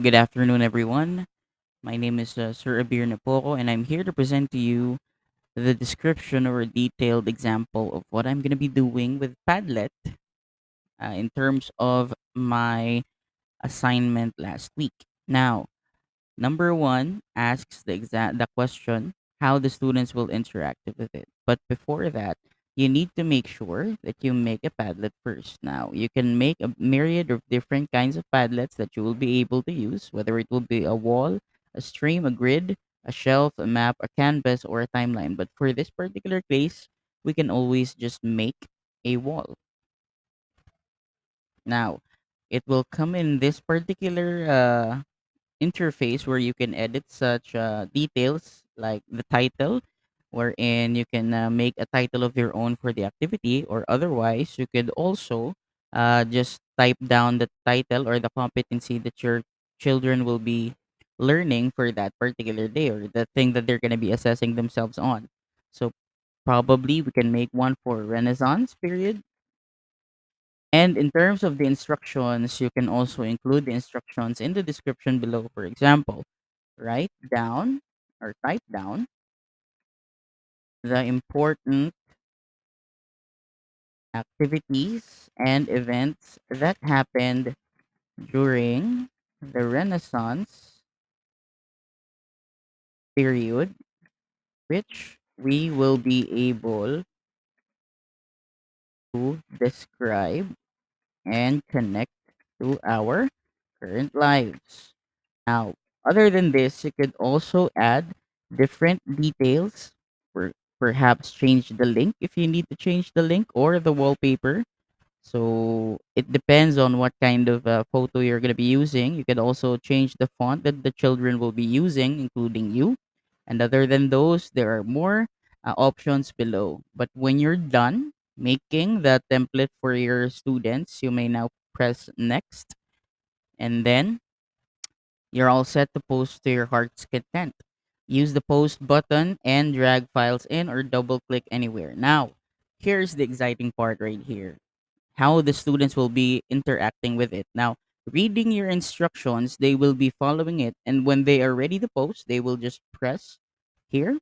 Good afternoon, everyone. My name is Sir Abir Napoko, and I'm here to present to you the description or a detailed example of what I'm going to be doing with Padlet in terms of my assignment last week. Now, number one asks the question how the students will interact with it. But before that, you need to make sure that you make a Padlet first. Now, you can make a myriad of different kinds of Padlets that you will be able to use, whether it will be a wall, a stream, a grid, a shelf, a map, a canvas, or a timeline. But for this particular case, we can always just make a wall. Now, it will come in this particular interface where you can edit such details like the title, wherein you can make a title of your own for the activity, or otherwise, you could also just type down the title or the competency that your children will be learning for that particular day or the thing that they're going to be assessing themselves on. So, probably we can make one for Renaissance period. And in terms of the instructions, you can also include the instructions in the description below. For example, write down or type down the important activities and events that happened during the Renaissance period, which we will be able to describe and connect to our current lives. Now, other than this, you could also add different details, or perhaps change the link if you need to change the link or the wallpaper. So it depends on what kind of photo you're going to be using. You could also change the font that the children will be using, including you. And other than those, there are more options below. But when you're done making the template for your students, you may now press next. And then you're all set to post to your heart's content. Use the post button and drag files in or double click anywhere. Now, here's the exciting part right here, how the students will be interacting with it. Now, reading your instructions, they will be following it. And when they are ready to post, they will just press here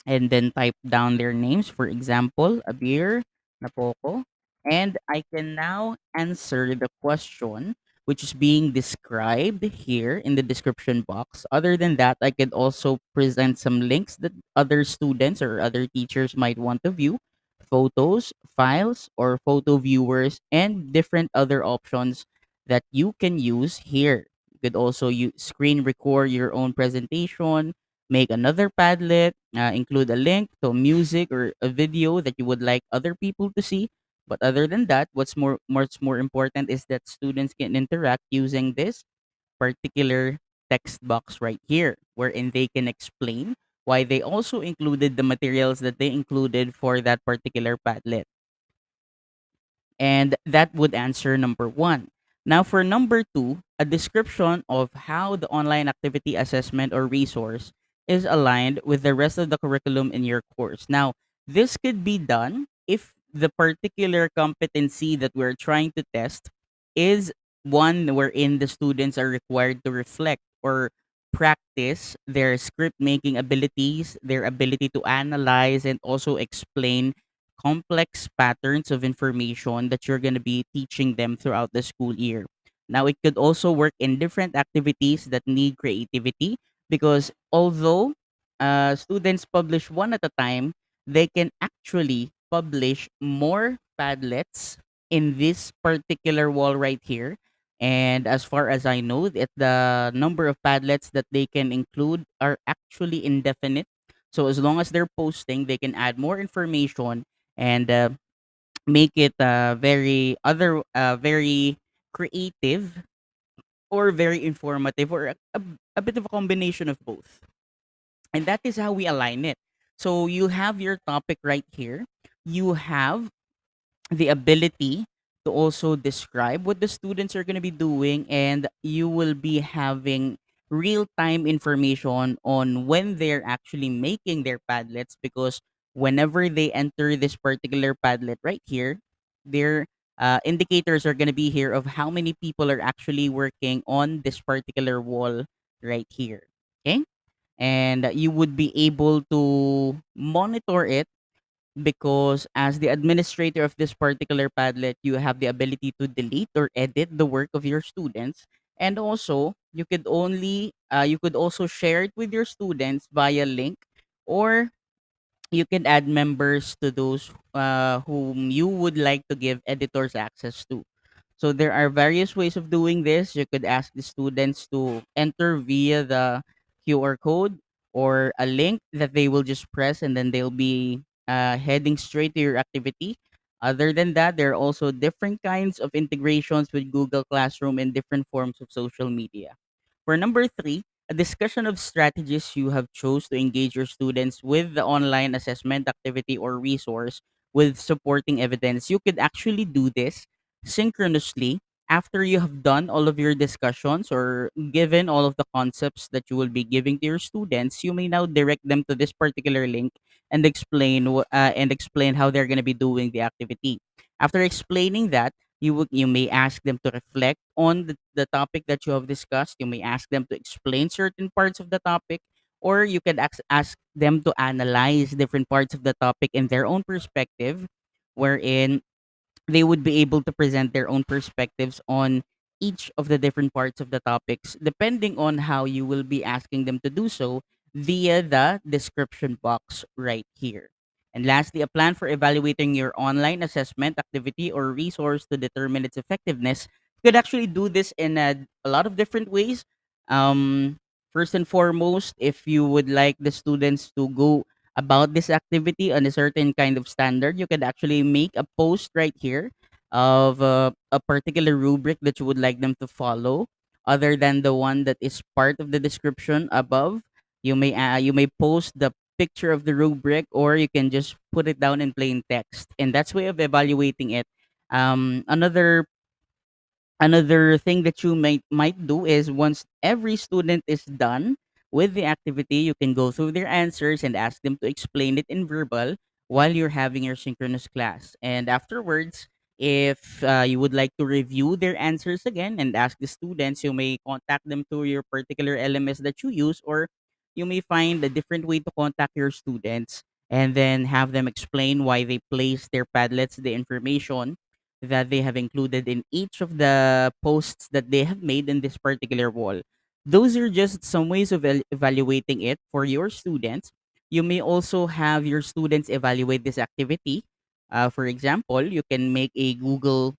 and then type down their names. For example, Abir, Napoko. And I can now answer the question which is being described here in the description box. Other than that, I could also present some links that other students or other teachers might want to view, photos, files, or photo viewers, and different other options that you can use here. You could also screen record your own presentation, make another Padlet, include a link to music or a video that you would like other people to see. But other than that, what's more important is that students can interact using this particular text box right here, wherein they can explain why they also included the materials that they included for that particular Padlet. And that would answer number one. Now, for number two, a description of how the online activity assessment or resource is aligned with the rest of the curriculum in your course. Now, this could be done if the particular competency that we're trying to test is one wherein the students are required to reflect or practice their script making abilities, their ability to analyze and also explain complex patterns of information that you're going to be teaching them throughout the school year. Now, it could also work in different activities that need creativity because although students publish one at a time, they can actually publish more Padlets in this particular wall right here. And as far as I know, the number of Padlets that they can include are actually indefinite. So as long as they're posting, they can add more information and make it very creative or very informative or a bit of a combination of both. And that is how we align it. So you have your topic right here. You have the ability to also describe what the students are going to be doing, and you will be having real time information on when they're actually making their padlets, because whenever they enter this particular padlet right here, they're indicators are going to be here of how many people are actually working on this particular wall right here. Okay, and you would be able to monitor it because as the administrator of this particular Padlet, you have the ability to delete or edit the work of your students, and also you could also share it with your students via link, or you can add members to those whom you would like to give editors access to. So there are various ways of doing this. You could ask the students to enter via the QR code or a link that they will just press, and then they'll be heading straight to your activity. Other than that, there are also different kinds of integrations with Google Classroom and different forms of social media. For number three, a discussion of strategies you have chose to engage your students with the online assessment activity or resource with supporting evidence. You could actually do this synchronously after you have done all of your discussions or given all of the concepts that you will be giving to your students. You may now direct them to this particular link and explain how they're going to be doing the activity. After explaining that, you may ask them to reflect on the topic that you have discussed. You may ask them to explain certain parts of the topic, or you can ask them to analyze different parts of the topic in their own perspective, wherein they would be able to present their own perspectives on each of the different parts of the topics, depending on how you will be asking them to do so via the description box right here. And lastly, a plan for evaluating your online assessment activity or resource to determine its effectiveness. You could actually do this in a lot of different ways. First and foremost, if you would like the students to go about this activity on a certain kind of standard, you could actually make a post right here of a particular rubric that you would like them to follow, other than the one that is part of the description above. You may post the picture of the rubric, or you can just put it down in plain text, and that's way of evaluating it. Another thing that you might do is once every student is done with the activity, you can go through their answers and ask them to explain it in verbal while you're having your synchronous class. And afterwards, if you would like to review their answers again and ask the students, you may contact them through your particular LMS that you use, or you may find a different way to contact your students and then have them explain why they place their Padlets, the information that they have included in each of the posts that they have made in this particular wall. Those are just some ways of evaluating it for your students. You may also have your students evaluate this activity. For example, you can make a Google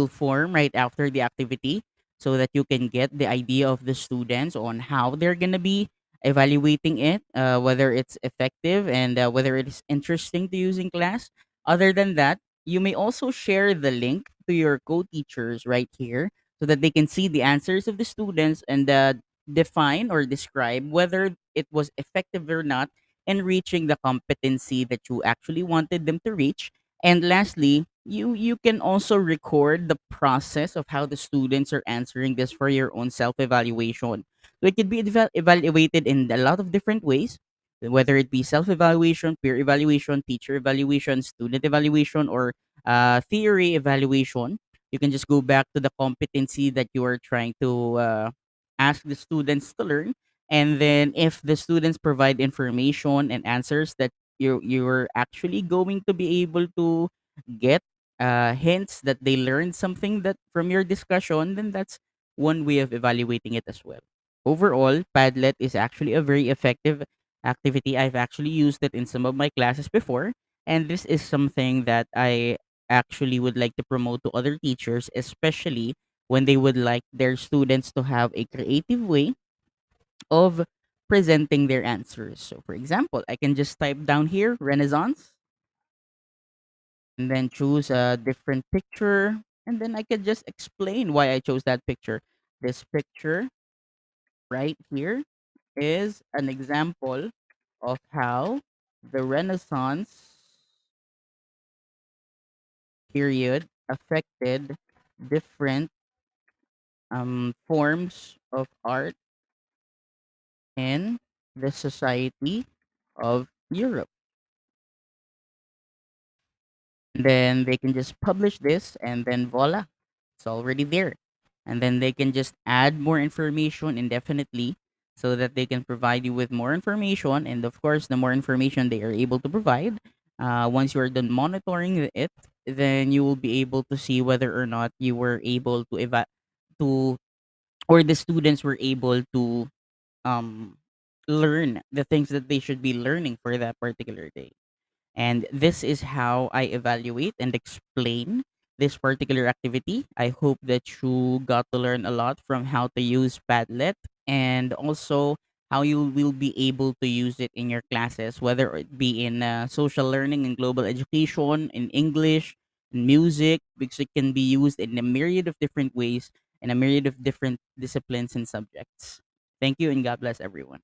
form right after the activity so that you can get the idea of the students on how they're going to be evaluating it, whether it's effective and whether it is interesting to use in class. Other than that, you may also share the link to your co-teachers right here so that they can see the answers of the students and define or describe whether it was effective or not in reaching the competency that you actually wanted them to reach. And lastly, you can also record the process of how the students are answering this for your own self-evaluation. So it could be evaluated in a lot of different ways, whether it be self-evaluation, peer evaluation, teacher evaluation, student evaluation, or theory evaluation. You can just go back to the competency that you are trying to ask the students to learn, and then if the students provide information and answers that you're actually going to be able to get hints that they learned something that from your discussion, then that's one way of evaluating it as well. Overall, Padlet is actually a very effective activity. I've actually used it in some of my classes before, and this is something that I actually would like to promote to other teachers, especially when they would like their students to have a creative way of presenting their answers. So, for example, I can just type down here Renaissance and then choose a different picture. And then I could just explain why I chose that picture. This picture right here is an example of how the Renaissance period affected different forms of art in the society of Europe. Then they can just publish this, and then voila, it's already there. And then they can just add more information indefinitely so that they can provide you with more information. And of course, the more information they are able to provide, once you are done monitoring it, then you will be able to see whether or not you were able to to or the students were able to um learn the things that they should be learning for that particular day. And this is how I evaluate and explain this particular activity. I hope that you got to learn a lot from how to use Padlet, and also how you will be able to use it in your classes, whether it be in social learning and global education, in English, in music, because it can be used in a myriad of different ways, in a myriad of different disciplines and subjects. Thank you, and God bless everyone.